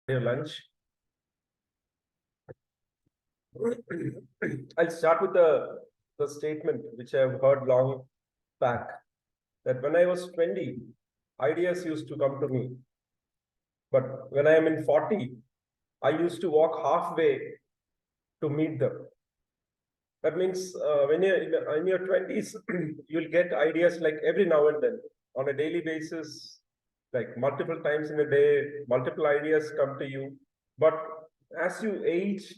your lunch. I'll start with the statement which I've heard long back, that when I was 20, ideas used to come to me. But when I am in 40, I used to walk halfway to meet them. That means when you're in your 20s, you'll get ideas like every now and then on a daily basis, like multiple times in a day, multiple ideas come to you. But as you age,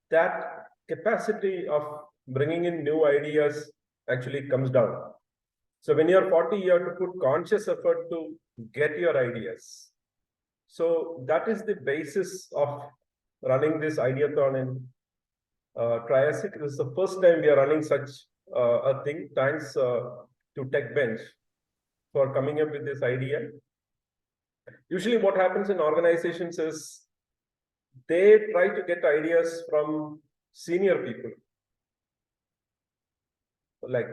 that capacity of bringing in new ideas actually comes down. So when you're 40, you have to put conscious effort to get your ideas. So that is the basis of running this ideathon in Triassic. This is the first time we are running such a thing. Thanks to Techbench for coming up with this idea. Usually what happens in organizations is they try to get ideas from senior people, like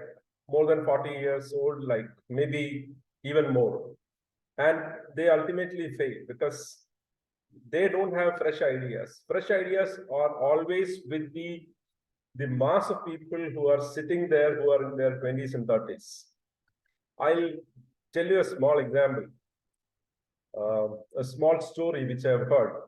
more than 40 years old, like maybe even more. And they ultimately fail because they don't have fresh ideas. Fresh ideas are always with the mass of people who are sitting there, who are in their 20s and 30s. I'll tell you a small example, a small story which I've heard.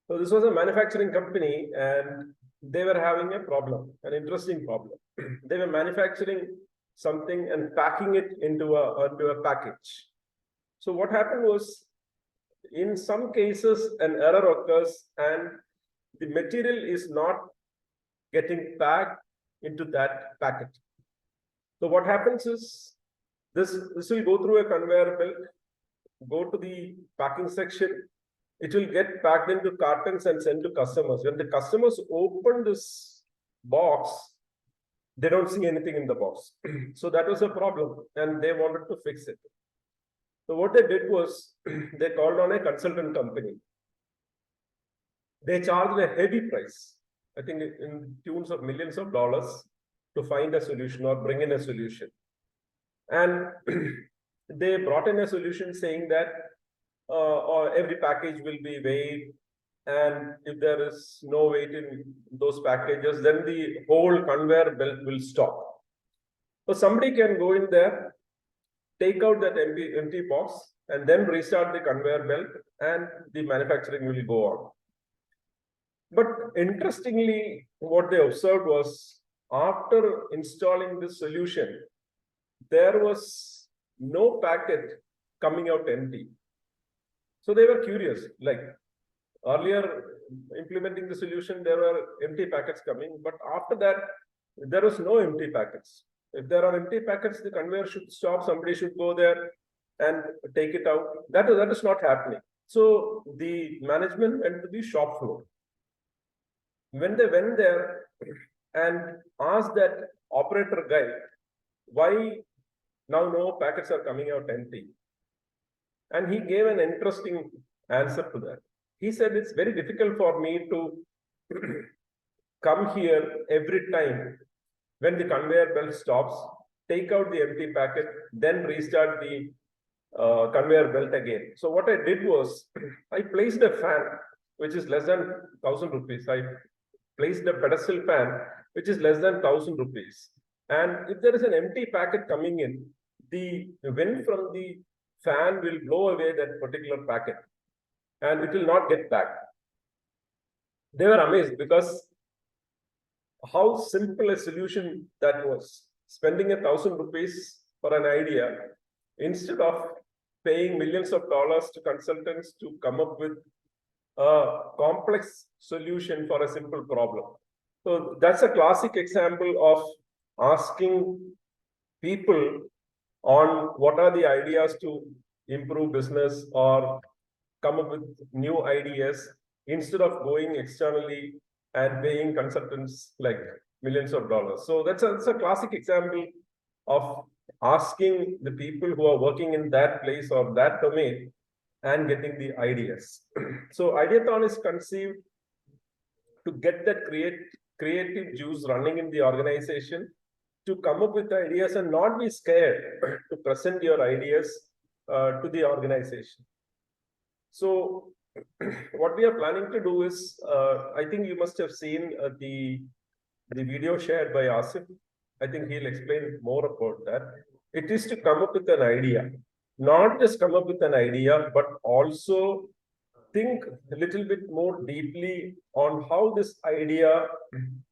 So this was a manufacturing company and they were having a problem, an interesting problem. They were manufacturing something and packing it into a package. So what happened was, in some cases, an error occurs and the material is not getting packed into that packet. So what happens is, this will go through a conveyor belt, go to the packing section. It will get packed into cartons and sent to customers. When the customers open this box, they don't see anything in the box. So that was a problem and they wanted to fix it. So what they did was, they called on a consultant company. They charged a heavy price, I think in tunes of millions of dollars, to find a solution or bring in a solution. And they brought in a solution saying that or every package will be weighed, and if there is no weight in those packages, then the whole conveyor belt will stop. So somebody can go in there, take out that empty box, and then restart the conveyor belt, and the manufacturing will go on. But interestingly, what they observed was, after installing this solution, there was no packet coming out empty. So they were curious, like earlier implementing the solution, there were empty packets coming, but after that, there was no empty packets. If there are empty packets, the conveyor should stop, somebody should go there and take it out. That is not happening. So the management went to the shop floor. When they went there and asked that operator guy, why now no packets are coming out empty? And he gave an interesting answer to that. He said, it's very difficult for me to come here every time when the conveyor belt stops, take out the empty packet, then restart the conveyor belt again. So what I did was, I placed a fan, which is less than 1,000 rupees. I placed a pedestal fan, which is less than 1,000 rupees. And if there is an empty packet coming in, the wind from the fan will blow away that particular packet and it will not get back. They were amazed because how simple a solution that was. Spending 1,000 rupees for an idea instead of paying millions of dollars to consultants to come up with a complex solution for a simple problem. So that's a classic example of asking people on what are the ideas to improve business or come up with new ideas instead of going externally and paying consultants like millions of dollars. So that's a classic example of asking the people who are working in that place or that domain and getting the ideas. So Ideathon is conceived to get that creative juice running in the organization, to come up with ideas and not be scared to present your ideas to the organization. So what we are planning to do is, I think you must have seen the video shared by Asif. I think he'll explain more about that. It is to come up with an idea, not just come up with an idea, but also think a little bit more deeply on how this idea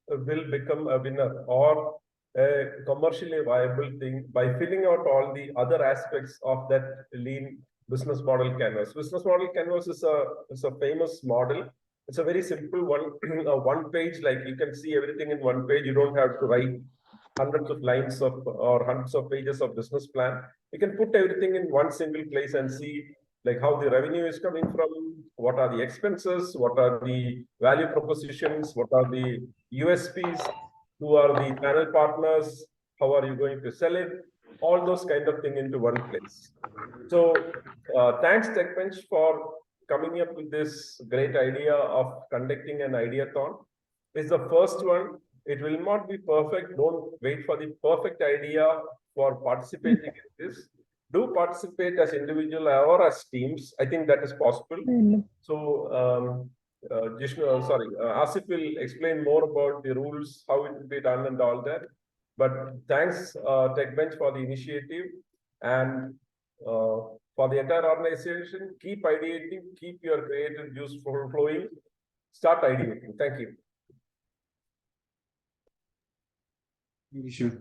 will become a winner or a commercially viable thing by filling out all the other aspects of that lean business model canvas. Business model canvas is a famous model. It's a very simple one, one page, like you can see everything in one page. You don't have to write hundreds of lines of or hundreds of pages of business plan. You can put everything in one single place and see like how the revenue is coming from, what are the expenses, what are the value propositions, what are the USPs, who are the channel partners, how are you going to sell it, all those kind of thing into one place. So thanks Techbench for coming up with this great idea of conducting an ideathon. It's the first one. It will not be perfect. Don't wait for the perfect idea for participating in this. Do participate as individual or as teams. I think that is possible. So Asif will explain more about the rules, how it will be done and all that. But thanks Techbench for the initiative and for the entire organization. Keep ideating, keep your creative juice flowing. Start ideating. Thank you. Sure.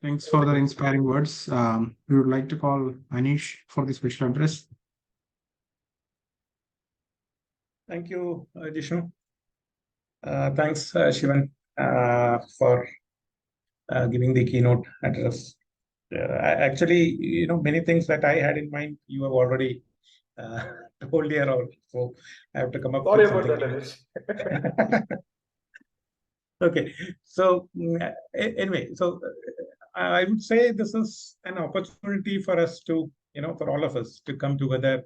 Thanks for the inspiring words. We would like to call Anish for the special address. Thank you, Jishnu. Thanks, Shivan, for giving the keynote address. Actually, many things that I had in mind, you have already told here, so I have to come up with something. Sorry about that, Anish. Okay, so anyway, so I would say this is an opportunity for us to, for all of us to come together,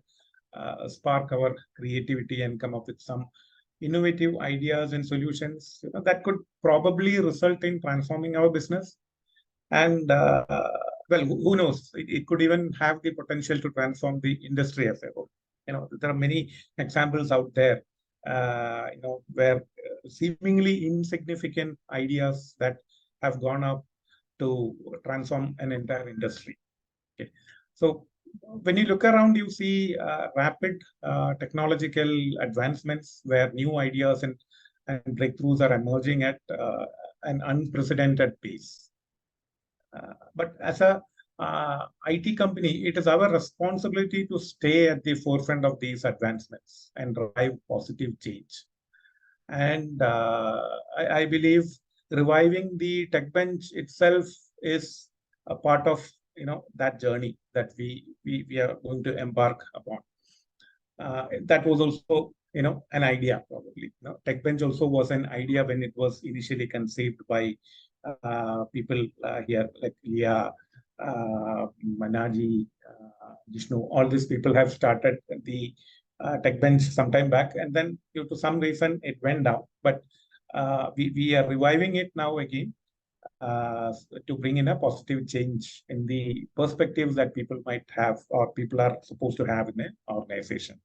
spark our creativity and come up with some innovative ideas and solutions that could probably result in transforming our business. And well, who knows? It could even have the potential to transform the industry as a whole. There are many examples out there, where seemingly insignificant ideas that have gone up to transform an entire industry. Okay, so when you look around, you see rapid technological advancements where new ideas and breakthroughs are emerging at an unprecedented pace. But as a IT company, it is our responsibility to stay at the forefront of these advancements and drive positive change. And I believe reviving the Techbench itself is a part of that journey that we are going to embark upon. That was also an idea probably. Techbench also was an idea when it was initially conceived by people here like Leah, Manaji, Vishnu. All these people have started the Techbench sometime back, and then due to some reason it went down. But we are reviving it now again to bring in a positive change in the perspectives that people might have or people are supposed to have in an organization.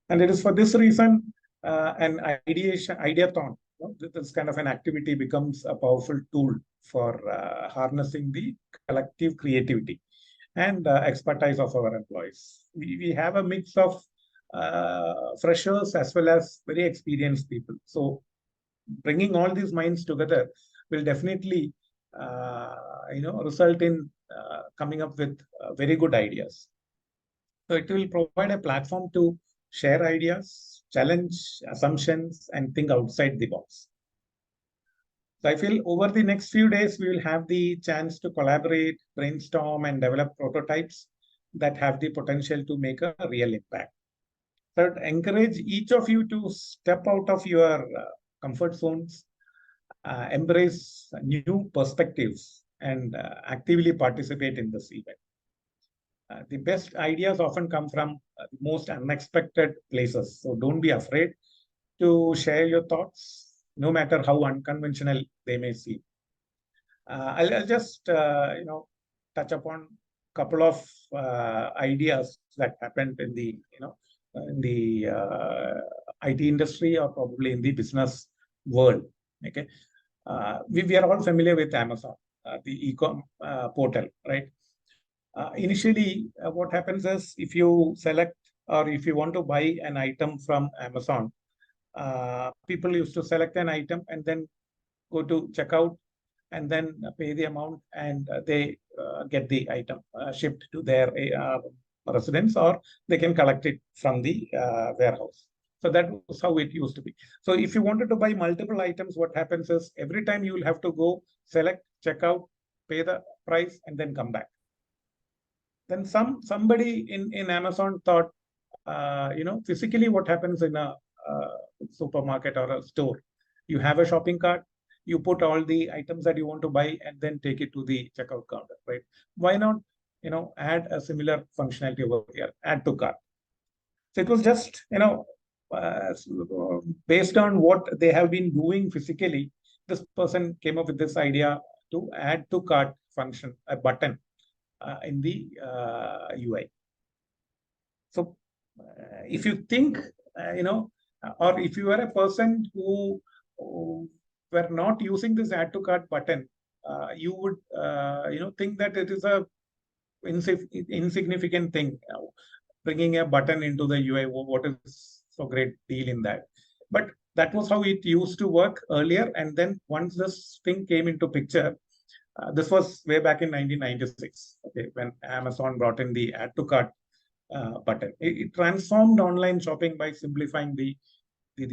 And it is for this reason an ideathon, this kind of an activity becomes a powerful tool for harnessing the collective creativity and expertise of our employees. We have a mix of freshers as well as very experienced people. So bringing all these minds together will definitely result in coming up with very good ideas. So it will provide a platform to share ideas, challenge assumptions, and think outside the box. So I feel over the next few days, we will have the chance to collaborate, brainstorm, and develop prototypes that have the potential to make a real impact. So I'd encourage each of you to step out of your comfort zones, embrace new perspectives, and actively participate in this event. The best ideas often come from the most unexpected places. So don't be afraid to share your thoughts, no matter how unconventional they may seem. I'll just touch upon couple of ideas that happened in the IT industry or probably in the business world. Okay, we are all familiar with Amazon, the e-com portal, right? Initially, what happens is if you select or if you want to buy an item from Amazon, people used to select an item and then go to checkout and then pay the amount, and they get the item shipped to their residence, or they can collect it from the warehouse. So that was how it used to be. So if you wanted to buy multiple items, what happens is every time you will have to go select, check out, pay the price, and then come back. Then somebody in Amazon thought, physically what happens in a supermarket or a store, you have a shopping cart, you put all the items that you want to buy and then take it to the checkout counter, right? Why not, add a similar functionality over here, add to cart. So it was just, based on what they have been doing physically, this person came up with this idea to add to cart function, a button in the UI. So if you think, or if you are a person who were not using this add to cart button, you would, think that it is a insignificant thing. Bringing a button into the UI, what is so great deal in that? But that was how it used to work earlier. And then once this thing came into picture, this was way back in 1996, okay, when Amazon brought in the add to cart button. It transformed online shopping by simplifying the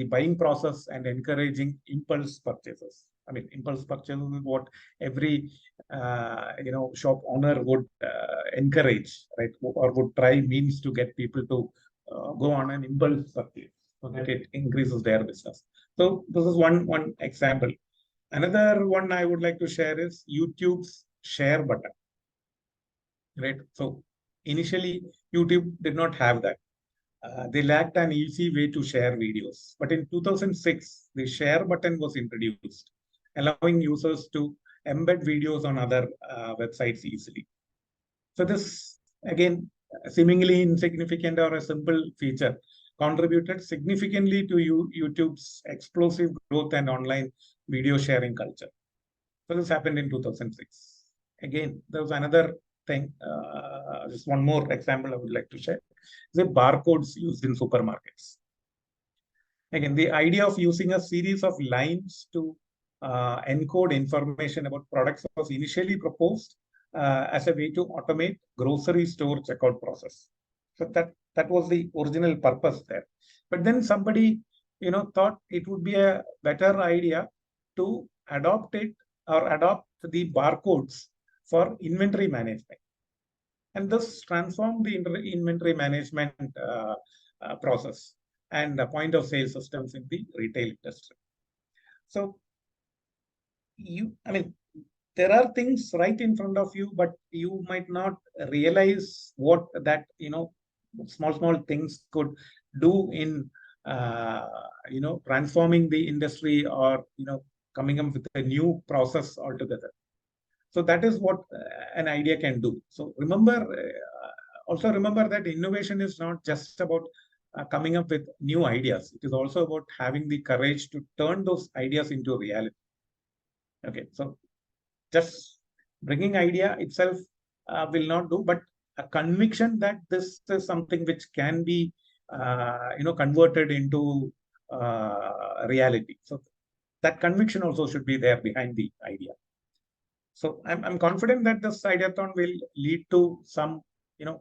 buying process and encouraging impulse purchases. I mean, impulse purchases is what every shop owner would encourage, right? Or would try means to get people to go on an impulse purchase so that it increases their business. So this is one example. Another one I would like to share is YouTube's share button, right? So initially, YouTube did not have that. They lacked an easy way to share videos. But in 2006, the share button was introduced, allowing users to embed videos on other websites easily. So this, again, seemingly insignificant or a simple feature, contributed significantly to YouTube's explosive growth and online video sharing culture. So this happened in 2006. Again, there was another thing, just one more example I would like to share, the barcodes used in supermarkets. Again, the idea of using a series of lines to encode information about products was initially proposed as a way to automate grocery store checkout process. So that was the original purpose there. But then somebody, thought it would be a better idea to adopt it or adopt the barcodes for inventory management. And this transformed the inventory management process and point of sale systems in the retail industry. So there are things right in front of you, but you might not realize what that, small things could do in, transforming the industry or, coming up with a new process altogether. So that is what an idea can do. So also remember that innovation is not just about coming up with new ideas. It is also about having the courage to turn those ideas into reality. Okay, so just bringing idea itself will not do, but a conviction that this is something which can be, converted into reality. So that conviction also should be there behind the idea. So I'm confident that this ideathon will lead to some,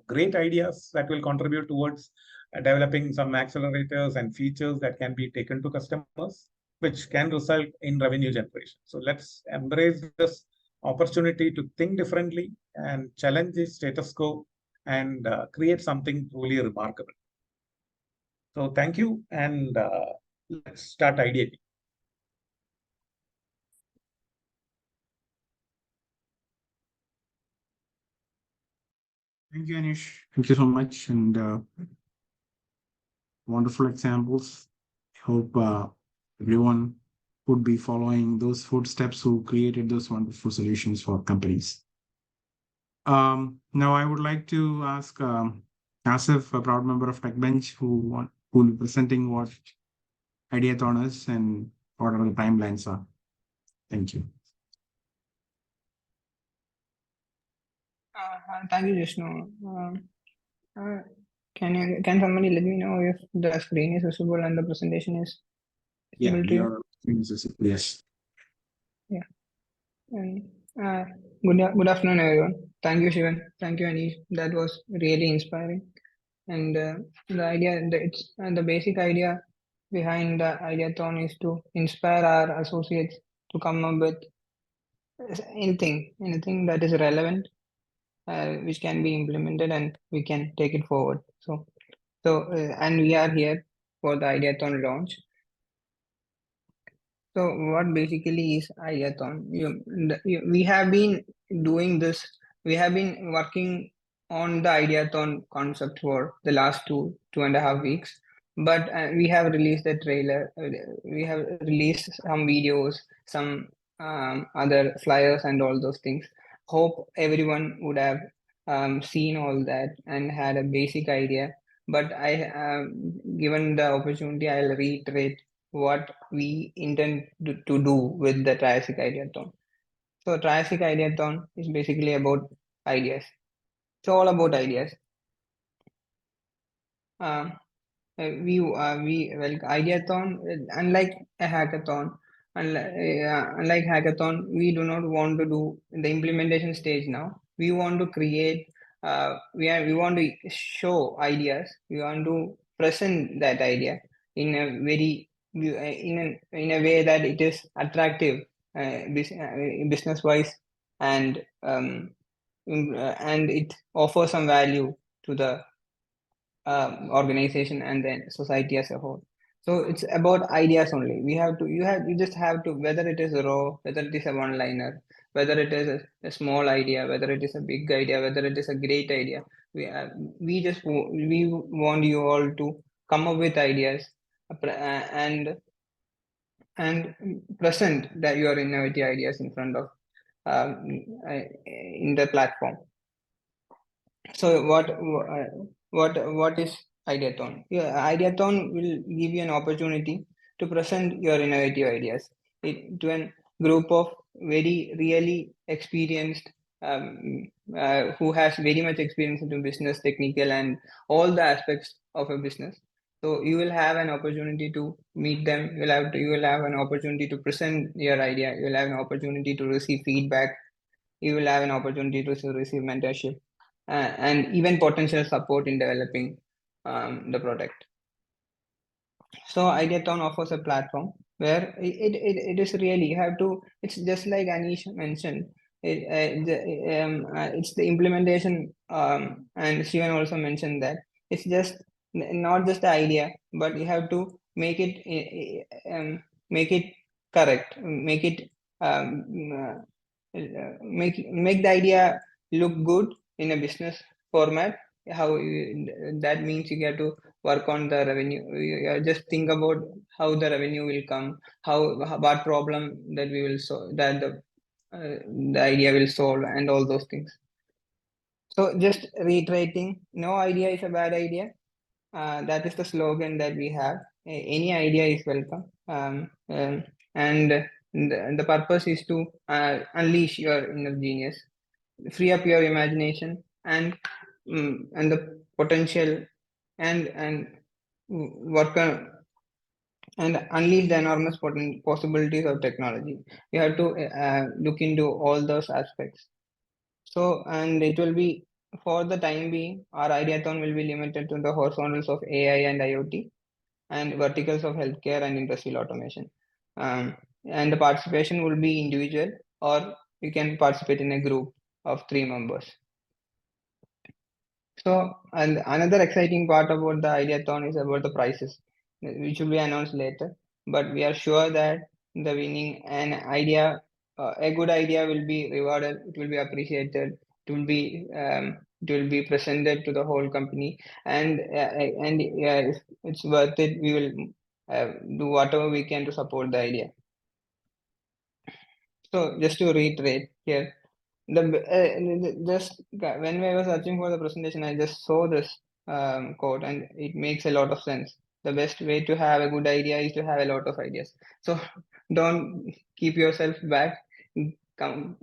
great ideas that will contribute towards developing some accelerators and features that can be taken to customers, which can result in revenue generation. So let's embrace this opportunity to think differently and challenge the status quo and create something truly remarkable. So thank you, and let's start ideating. Thank you, Anish. Thank you so much. And wonderful examples. I hope everyone would be following those footsteps who created those wonderful solutions for companies. Now I would like to ask Asif, a proud member of Techbench, who will be presenting what Ideathon is and what are the timelines are. Thank you. Thank you, Vishnu. Can somebody let me know if the screen is visible and the presentation is visible to you? Yes. And, good afternoon, everyone. Thank you, Shivan. Thank you, Anish. That was really inspiring. And the basic idea behind the Ideathon is to inspire our associates to come up with anything that is relevant, which can be implemented, and we can take it forward. And we are here for the Ideathon launch. So what basically is Ideathon? We have been doing this. We have been working on the Ideathon concept for the last 2.5 weeks. But we have released a trailer. We have released some videos, some other flyers, and all those things. Hope everyone would have seen all that and had a basic idea. But given the opportunity, I'll reiterate what we intend to do with the Triassic Ideathon. So Triassic Ideathon is basically about ideas. It's all about ideas. Ideathon, unlike a hackathon, unlike hackathon, we do not want to do the implementation stage now. We want to create. We want to show ideas. We want to present that idea in a very in a way that it is attractive, business wise, and it offers some value to the organization and then society as a whole. So it's about ideas only. You just have to, whether it is raw, whether it is a one-liner, whether it is a small idea, whether it is a big idea, whether it is a great idea. We want you all to come up with ideas and present that your innovative ideas in front of in the platform. So what is Ideathon? Yeah, Ideathon will give you an opportunity to present your innovative ideas to a group of very really experienced who has very much experience into business, technical, and all the aspects of a business. So you will have an opportunity to meet them. You will have an opportunity to present your idea. You will have an opportunity to receive feedback. You will have an opportunity to receive mentorship. And even potential support in developing the product. So Ideathon offers a platform where it is really, you have to, it's just like Anish mentioned, it's the implementation, and Shivan also mentioned that it's just not just the idea, but you have to make it correct, make it make the idea look good in a business format. That means you have to work on the revenue. You just think about how the revenue will come, what problem that we will solve, that the idea will solve, and all those things. So just reiterating, no idea is a bad idea. That is the slogan that we have. Any idea is welcome. And the purpose is to unleash your inner genius, free up your imagination, and the potential, and work on, and unleash the enormous possibilities of technology. You have to look into all those aspects. So, and it will be, for the time being, our Ideathon will be limited to the horizontals of AI and IoT, and verticals of healthcare and industrial automation. And the participation will be individual, or you can participate in a group of 3 members. So, and another exciting part about the Ideathon is about the prizes, which will be announced later. But we are sure that the winning an idea, a good idea, will be rewarded. It will be appreciated. It will be presented to the whole company, and if it's worth it, we will do whatever we can to support the idea. So, just to reiterate here, just when I was searching for the presentation, I just saw this quote, and it makes a lot of sense. The best way to have a good idea is to have a lot of ideas. So don't keep yourself back. Come,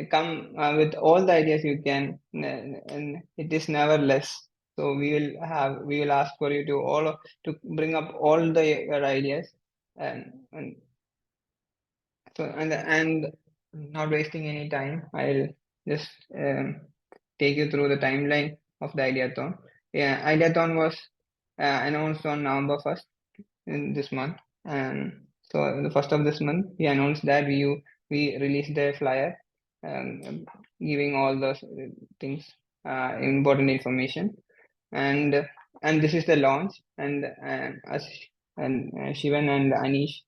come with all the ideas you can, and it is never less. So we will ask for you to bring up all your ideas, and so and not wasting any time, I'll just take you through the timeline of the Ideathon. Yeah, Ideathon was announced on November 1st in this month, and so the first of this month we announced that we released the flyer, giving all those things, important information, and this is the launch, and as and Shivan and Anish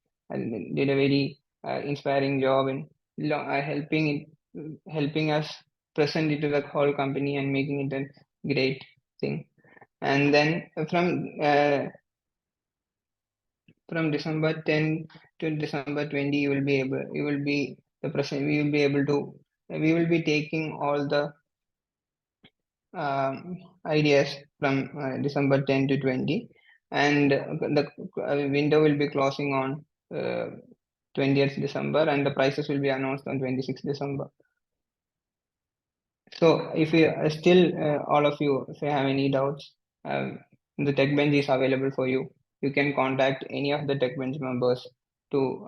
did a very inspiring job in helping us present it to the whole company and making it a great thing. And then from December 10 to December 20, you will be we will be taking all the ideas from December 10 to 20, and the window will be closing on 20th December, and the prices will be announced on 26th December. So if you still, all of you, if you have any doubts, the Techbench is available for you. You can contact any of the Techbench members to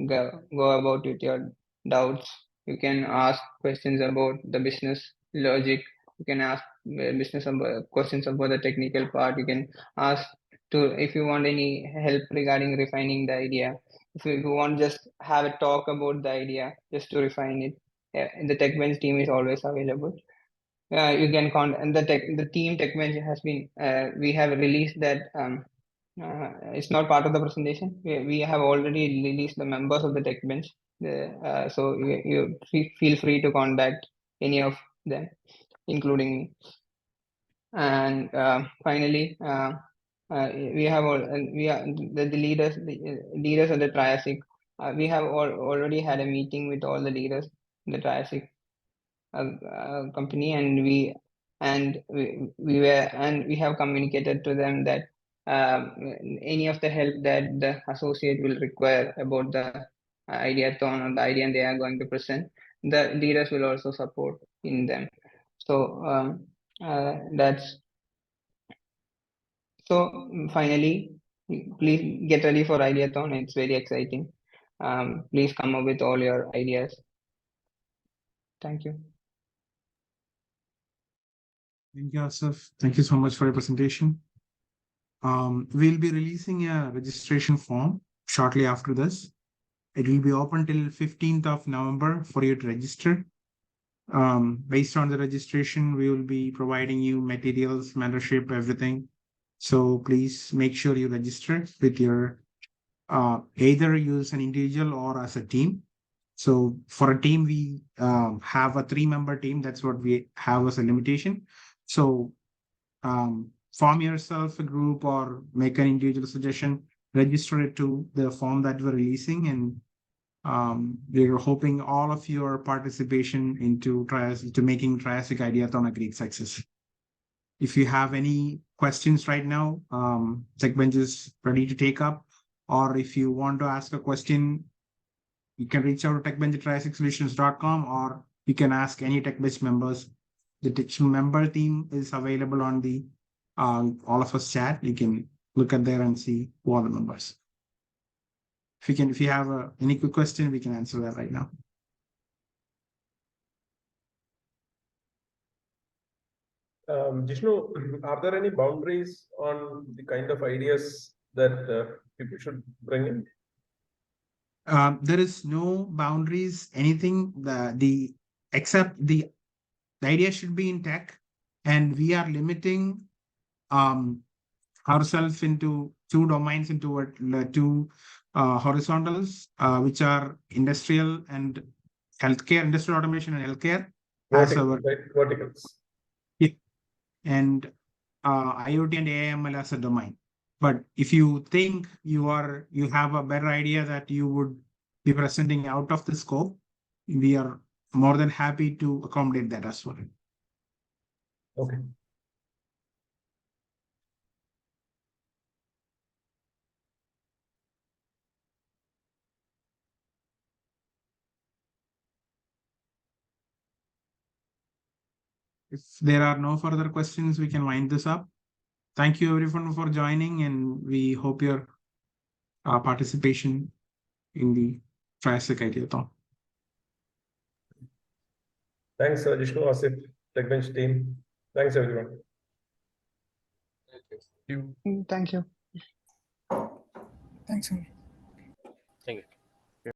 go about with your doubts. You can ask questions about the business logic. You can ask questions about the technical part. You can ask if you want any help regarding refining the idea. If you want just have a talk about the idea, just to refine it. The Techbench team is always available. You can contact, and the team Techbench has been, we have released that, it's not part of the presentation. We have already released the members of the Techbench. So you feel free to contact any of them, including me. And finally, we have the leaders of the Triassic. We have already had a meeting with all the leaders in the Triassic company, and we have communicated to them that any of the help that the associate will require about the Ideathon or the idea they are going to present, the leaders will also support in them. So that's so finally, please get ready for Ideathon. It's very exciting. Please come up with all your ideas. Thank you. Thank you, Asif. Thank you so much for your presentation. We'll be releasing a registration form shortly after this. It will be open till 15th of November for you to register. Based on the registration, we will be providing you materials, mentorship, everything. So please make sure you register with your either use an individual or as a team. So for a team, we have a 3-member team. That's what we have as a limitation. So form yourself a group or make an individual suggestion, register it to the form that we're releasing, and we're hoping all of your participation into making Triassic Ideathon a great success. If you have any questions right now, Techbench is ready to take up, or if you want to ask a question, you can reach out to techbench@triassicsolutions.com, or you can ask any Techbench members. The member team is available on the all of us chat. You can look at there and see who are the members. If you have any quick question, we can answer that right now. Jishnu, are there any boundaries on the kind of ideas that people should bring in? There is no boundaries, anything. Except the idea should be in tech, and we are limiting ourselves into 2 domains, into 2 horizontals, which are industrial and healthcare, industrial automation and healthcare. Verticals. Yeah. And IoT and AI/ML as a domain. But if you think you have a better idea that you would be presenting out of the scope, we are more than happy to accommodate that as well. Okay. If there are no further questions, we can wind this up. Thank you everyone for joining, and we hope your participation in the Triassic Ideathon. Thanks, Jishnu, Asif, Techbench team. Thanks, everyone. Thank you. Thanks.